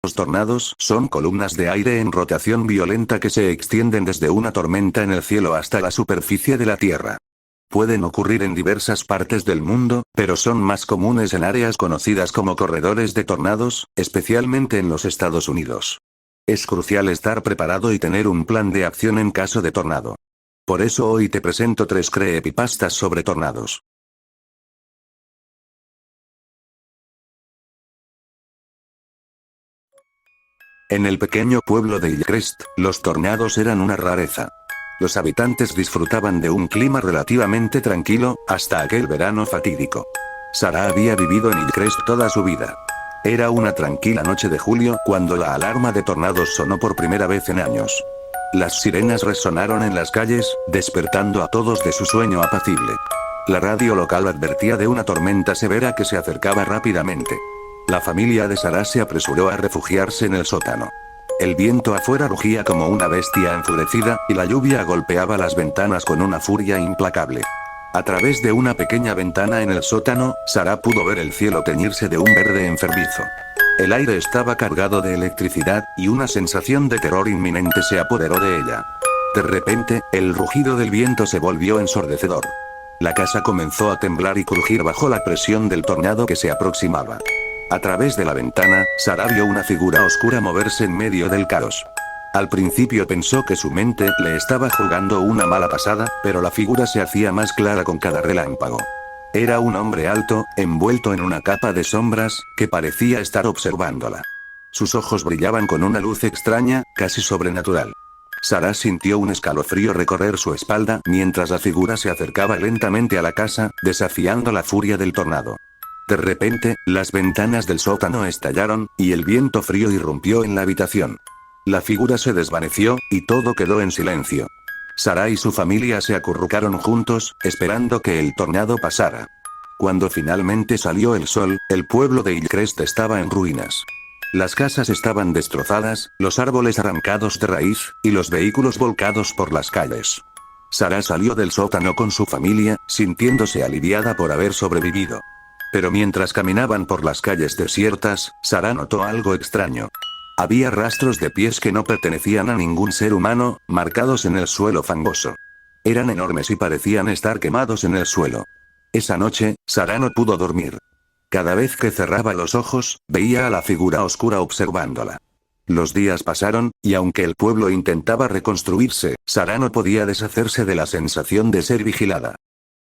Los tornados son columnas de aire en rotación violenta que se extienden desde una tormenta en el cielo hasta la superficie de la Tierra. Pueden ocurrir en diversas partes del mundo, pero son más comunes en áreas conocidas como corredores de tornados, especialmente en los Estados Unidos. Es crucial estar preparado y tener un plan de acción en caso de tornado. Por eso hoy te presento 3 creepypastas sobre tornados. En el pequeño pueblo de Hillcrest, los tornados eran una rareza. Los habitantes disfrutaban de un clima relativamente tranquilo, hasta aquel verano fatídico. Sarah había vivido en Hillcrest toda su vida. Era una tranquila noche de julio cuando la alarma de tornados sonó por primera vez en años. Las sirenas resonaron en las calles, despertando a todos de su sueño apacible. La radio local advertía de una tormenta severa que se acercaba rápidamente. La familia de Sarah se apresuró a refugiarse en el sótano. El viento afuera rugía como una bestia enfurecida, y la lluvia golpeaba las ventanas con una furia implacable. A través de una pequeña ventana en el sótano, Sarah pudo ver el cielo teñirse de un verde enfermizo. El aire estaba cargado de electricidad, y una sensación de terror inminente se apoderó de ella. De repente, el rugido del viento se volvió ensordecedor. La casa comenzó a temblar y crujir bajo la presión del tornado que se aproximaba. A través de la ventana, Sarah vio una figura oscura moverse en medio del caos. Al principio pensó que su mente le estaba jugando una mala pasada, pero la figura se hacía más clara con cada relámpago. Era un hombre alto, envuelto en una capa de sombras, que parecía estar observándola. Sus ojos brillaban con una luz extraña, casi sobrenatural. Sarah sintió un escalofrío recorrer su espalda mientras la figura se acercaba lentamente a la casa, desafiando la furia del tornado. De repente, las ventanas del sótano estallaron, y el viento frío irrumpió en la habitación. La figura se desvaneció, y todo quedó en silencio. Sarah y su familia se acurrucaron juntos, esperando que el tornado pasara. Cuando finalmente salió el sol, el pueblo de Hillcrest estaba en ruinas. Las casas estaban destrozadas, los árboles arrancados de raíz, y los vehículos volcados por las calles. Sarah salió del sótano con su familia, sintiéndose aliviada por haber sobrevivido. Pero mientras caminaban por las calles desiertas, Sarah notó algo extraño. Había rastros de pies que no pertenecían a ningún ser humano, marcados en el suelo fangoso. Eran enormes y parecían estar quemados en el suelo. Esa noche, Sarah no pudo dormir. Cada vez que cerraba los ojos, veía a la figura oscura observándola. Los días pasaron, y aunque el pueblo intentaba reconstruirse, Sarah no podía deshacerse de la sensación de ser vigilada.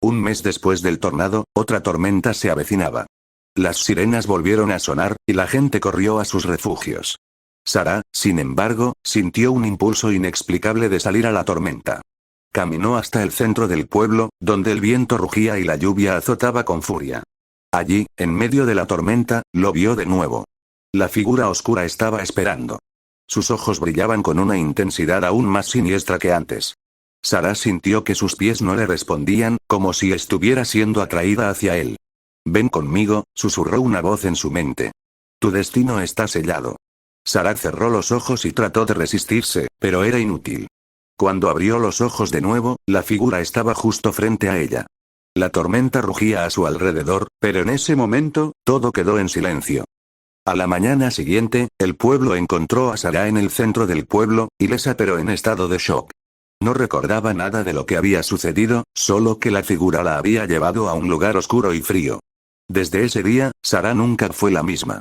Un mes después del tornado, otra tormenta se avecinaba. Las sirenas volvieron a sonar, y la gente corrió a sus refugios. Sarah, sin embargo, sintió un impulso inexplicable de salir a la tormenta. Caminó hasta el centro del pueblo, donde el viento rugía y la lluvia azotaba con furia. Allí, en medio de la tormenta, lo vio de nuevo. La figura oscura estaba esperando. Sus ojos brillaban con una intensidad aún más siniestra que antes. Sarah sintió que sus pies no le respondían, como si estuviera siendo atraída hacia él. «Ven conmigo», susurró una voz en su mente. «Tu destino está sellado». Sarah cerró los ojos y trató de resistirse, pero era inútil. Cuando abrió los ojos de nuevo, la figura estaba justo frente a ella. La tormenta rugía a su alrededor, pero en ese momento, todo quedó en silencio. A la mañana siguiente, el pueblo encontró a Sarah en el centro del pueblo, ilesa pero en estado de shock. No recordaba nada de lo que había sucedido, solo que la figura la había llevado a un lugar oscuro y frío. Desde ese día, Sarah nunca fue la misma.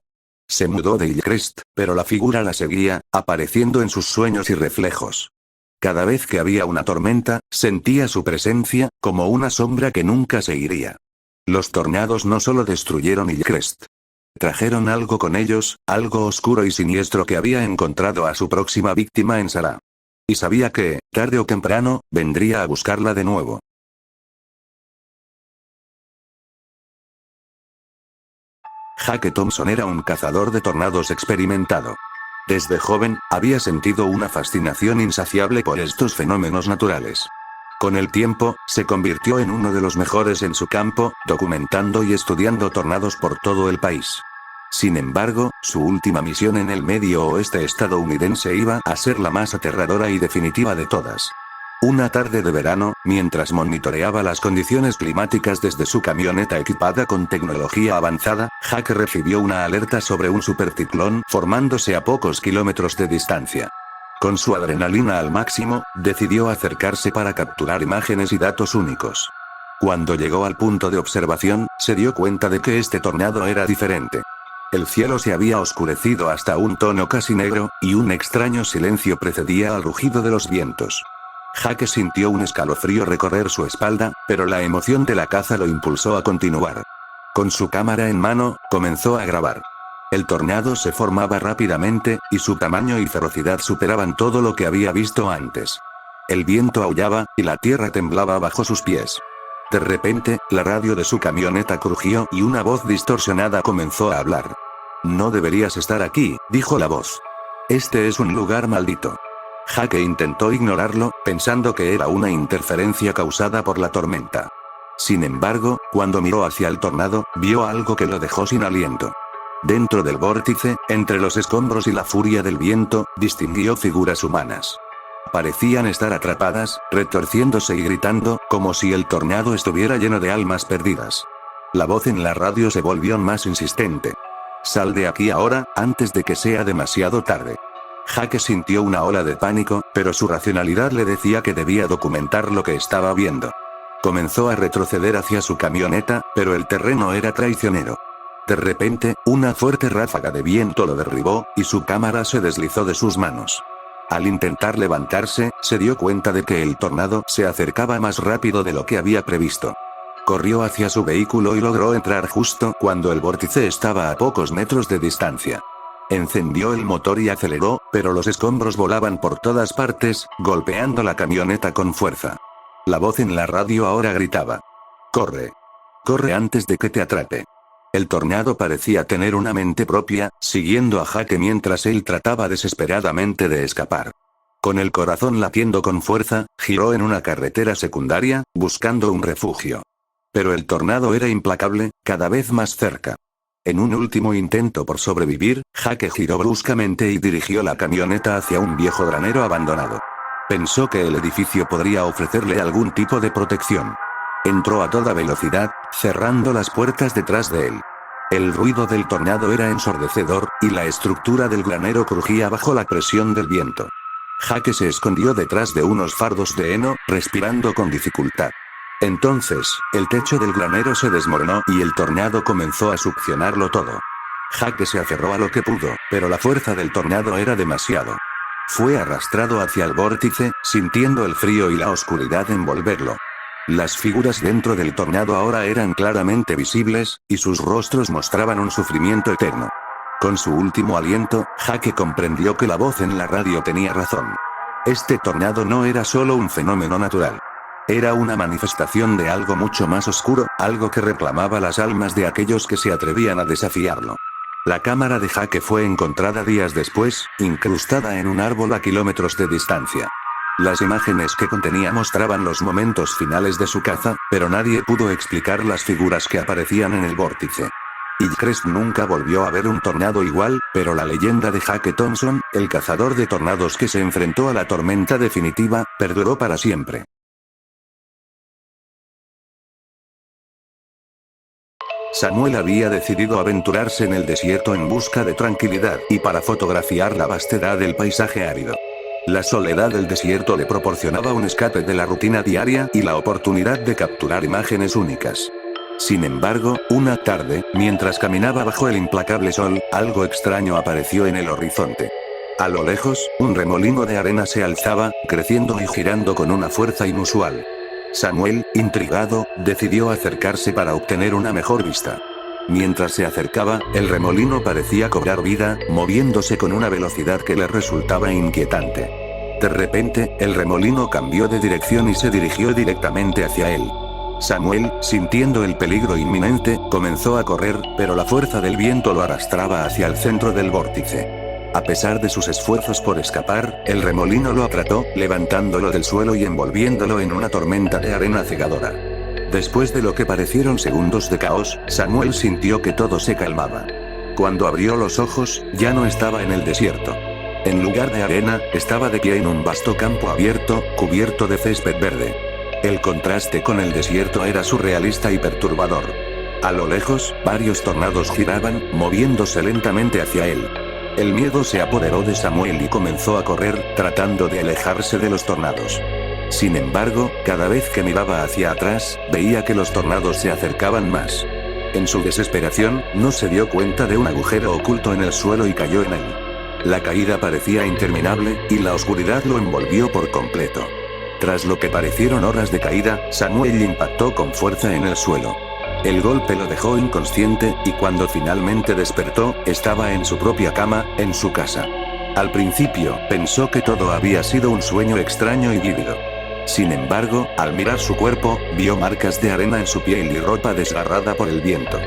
Se mudó de Hillcrest, pero la figura la seguía, apareciendo en sus sueños y reflejos. Cada vez que había una tormenta, sentía su presencia, como una sombra que nunca se iría. Los tornados no solo destruyeron Hillcrest. Trajeron algo con ellos, algo oscuro y siniestro que había encontrado a su próxima víctima en Sarah. Y sabía que, tarde o temprano, vendría a buscarla de nuevo. Jake Thompson era un cazador de tornados experimentado. Desde joven, había sentido una fascinación insaciable por estos fenómenos naturales. Con el tiempo, se convirtió en uno de los mejores en su campo, documentando y estudiando tornados por todo el país. Sin embargo, su última misión en el medio oeste estadounidense iba a ser la más aterradora y definitiva de todas. Una tarde de verano, mientras monitoreaba las condiciones climáticas desde su camioneta equipada con tecnología avanzada, Jake recibió una alerta sobre un superciclón formándose a pocos kilómetros de distancia. Con su adrenalina al máximo, decidió acercarse para capturar imágenes y datos únicos. Cuando llegó al punto de observación, se dio cuenta de que este tornado era diferente. El cielo se había oscurecido hasta un tono casi negro, y un extraño silencio precedía al rugido de los vientos. Jake sintió un escalofrío recorrer su espalda, pero la emoción de la caza lo impulsó a continuar. Con su cámara en mano, comenzó a grabar. El tornado se formaba rápidamente, y su tamaño y ferocidad superaban todo lo que había visto antes. El viento aullaba, y la tierra temblaba bajo sus pies. De repente, la radio de su camioneta crujió y una voz distorsionada comenzó a hablar. «No deberías estar aquí», dijo la voz. «Este es un lugar maldito». Jake intentó ignorarlo, pensando que era una interferencia causada por la tormenta. Sin embargo, cuando miró hacia el tornado, vio algo que lo dejó sin aliento. Dentro del vórtice, entre los escombros y la furia del viento, distinguió figuras humanas. Parecían estar atrapadas, retorciéndose y gritando, como si el tornado estuviera lleno de almas perdidas. La voz en la radio se volvió más insistente. «Sal de aquí ahora, antes de que sea demasiado tarde». Jake sintió una ola de pánico, pero su racionalidad le decía que debía documentar lo que estaba viendo. Comenzó a retroceder hacia su camioneta, pero el terreno era traicionero. De repente, una fuerte ráfaga de viento lo derribó, y su cámara se deslizó de sus manos. Al intentar levantarse, se dio cuenta de que el tornado se acercaba más rápido de lo que había previsto. Corrió hacia su vehículo y logró entrar justo cuando el vórtice estaba a pocos metros de distancia. Encendió el motor y aceleró, pero los escombros volaban por todas partes, golpeando la camioneta con fuerza. La voz en la radio ahora gritaba: «Corre. Corre antes de que te atrape». El tornado parecía tener una mente propia, siguiendo a Jake mientras él trataba desesperadamente de escapar. Con el corazón latiendo con fuerza, giró en una carretera secundaria, buscando un refugio. Pero el tornado era implacable, cada vez más cerca. En un último intento por sobrevivir, Jake giró bruscamente y dirigió la camioneta hacia un viejo granero abandonado. Pensó que el edificio podría ofrecerle algún tipo de protección. Entró a toda velocidad, cerrando las puertas detrás de él. El ruido del tornado era ensordecedor, y la estructura del granero crujía bajo la presión del viento. Jake se escondió detrás de unos fardos de heno, respirando con dificultad. Entonces, el techo del granero se desmoronó y el tornado comenzó a succionarlo todo. Jake se aferró a lo que pudo, pero la fuerza del tornado era demasiado. Fue arrastrado hacia el vórtice, sintiendo el frío y la oscuridad envolverlo. Las figuras dentro del tornado ahora eran claramente visibles, y sus rostros mostraban un sufrimiento eterno. Con su último aliento, Jake comprendió que la voz en la radio tenía razón. Este tornado no era solo un fenómeno natural. Era una manifestación de algo mucho más oscuro, algo que reclamaba las almas de aquellos que se atrevían a desafiarlo. La cámara de Jake fue encontrada días después, incrustada en un árbol a kilómetros de distancia. Las imágenes que contenía mostraban los momentos finales de su caza, pero nadie pudo explicar las figuras que aparecían en el vórtice. Hillcrest nunca volvió a ver un tornado igual, pero la leyenda de Jake Thompson, el cazador de tornados que se enfrentó a la tormenta definitiva, perduró para siempre. Samuel había decidido aventurarse en el desierto en busca de tranquilidad y para fotografiar la vastedad del paisaje árido. La soledad del desierto le proporcionaba un escape de la rutina diaria y la oportunidad de capturar imágenes únicas. Sin embargo, una tarde, mientras caminaba bajo el implacable sol, algo extraño apareció en el horizonte. A lo lejos, un remolino de arena se alzaba, creciendo y girando con una fuerza inusual. Samuel, intrigado, decidió acercarse para obtener una mejor vista. Mientras se acercaba, el remolino parecía cobrar vida, moviéndose con una velocidad que le resultaba inquietante. De repente, el remolino cambió de dirección y se dirigió directamente hacia él. Samuel, sintiendo el peligro inminente, comenzó a correr, pero la fuerza del viento lo arrastraba hacia el centro del vórtice. A pesar de sus esfuerzos por escapar, el remolino lo apretó, levantándolo del suelo y envolviéndolo en una tormenta de arena cegadora. Después de lo que parecieron segundos de caos, Samuel sintió que todo se calmaba. Cuando abrió los ojos, ya no estaba en el desierto. En lugar de arena, estaba de pie en un vasto campo abierto, cubierto de césped verde. El contraste con el desierto era surrealista y perturbador. A lo lejos, varios tornados giraban, moviéndose lentamente hacia él. El miedo se apoderó de Samuel y comenzó a correr, tratando de alejarse de los tornados. Sin embargo, cada vez que miraba hacia atrás, veía que los tornados se acercaban más. En su desesperación, no se dio cuenta de un agujero oculto en el suelo y cayó en él. La caída parecía interminable, y la oscuridad lo envolvió por completo. Tras lo que parecieron horas de caída, Samuel impactó con fuerza en el suelo. El golpe lo dejó inconsciente, y cuando finalmente despertó, estaba en su propia cama, en su casa. Al principio, pensó que todo había sido un sueño extraño y vívido. Sin embargo, al mirar su cuerpo, vio marcas de arena en su piel y ropa desgarrada por el viento.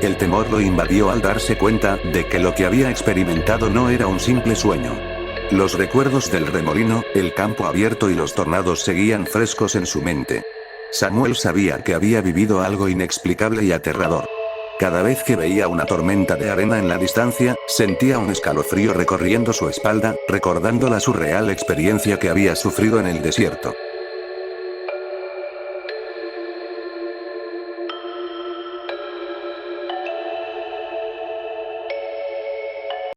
El temor lo invadió al darse cuenta de que lo que había experimentado no era un simple sueño. Los recuerdos del remolino, el campo abierto y los tornados seguían frescos en su mente. Samuel sabía que había vivido algo inexplicable y aterrador. Cada vez que veía una tormenta de arena en la distancia, sentía un escalofrío recorriendo su espalda, recordando la surreal experiencia que había sufrido en el desierto.